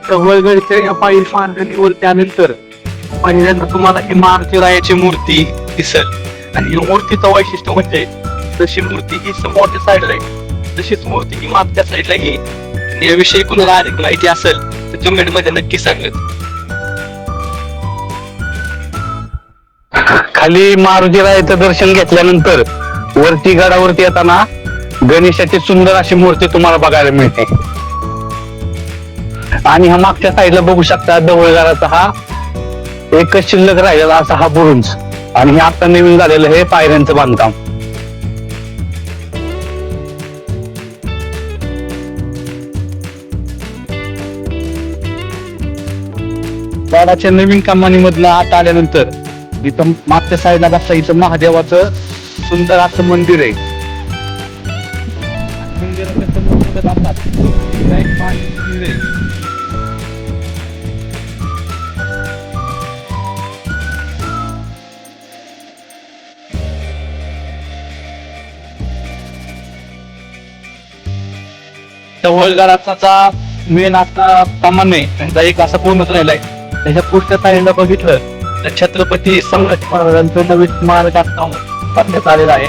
ढवळगडच्या या पायी मार्गावर त्यानंतर पहिल्यांदा तुम्हाला ही मारुती रायाची मूर्ती दिसल. आणि या मूर्तीचं वैशिष्ट्य म्हणजे जशी मूर्ती ही समोरच्या साईडला आहे तशीच मूर्ती ही मागच्या साईडला आहे. आणि याविषयी कुणाला अधिक माहिती असेल तर कमेंट मध्ये नक्की सांगत. खाली मारुती रायाचं दर्शन घेतल्यानंतर वरती गडावरती येताना गणेशाची सुंदर अशी मूर्ती तुम्हाला बघायला मिळते. आणि हा मागच्या साईडला बघू शकता ढवळगडाचा हा एकच शिल्लक राहिलेला असा हा बुरुज. आणि हे आता नवीन झालेलं हे पायऱ्यांचं बांधकाम. गडाच्या नवीन कमानीमधनं आत आल्यानंतर इथं मागच्या साईडला बघता इथं महादेवाचं सुंदर असं मंदिर आहे. मंदिराच्या समोर जातात एक मंदिर आहे. ढवळगडाचा मेन आता कमान आहे त्यांचा एक असा पूर्णच राहिलाय. त्याच्या पुढच्या साईडला बघितलं तर छत्रपती संभाजी महाराजांचं नवीन स्मारक आता बांधण्यात आलेलं आहे.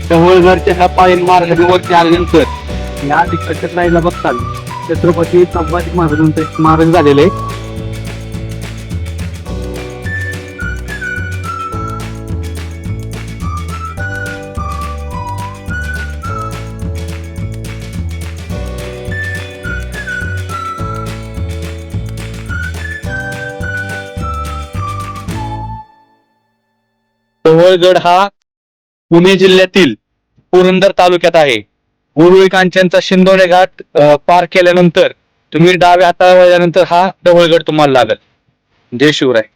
ढवळगडच्या ह्या पायी मार्गावरती आल्यानंतर या तिकडच्या साईडला बघताल छत्रपती संभाजी महाराजांचं स्मारक झालेलं आहे. ढवळगड हा पुणे जिल्ह्यातील पुरंदर तालुक्यात आहे. उरुळी कांचनचा शिंदोणे घाट पार केल्यानंतर तुम्ही डाव्या हाताला वळल्यानंतर हा ढवळगड तुम्हाला लागेल. जय शिवराय.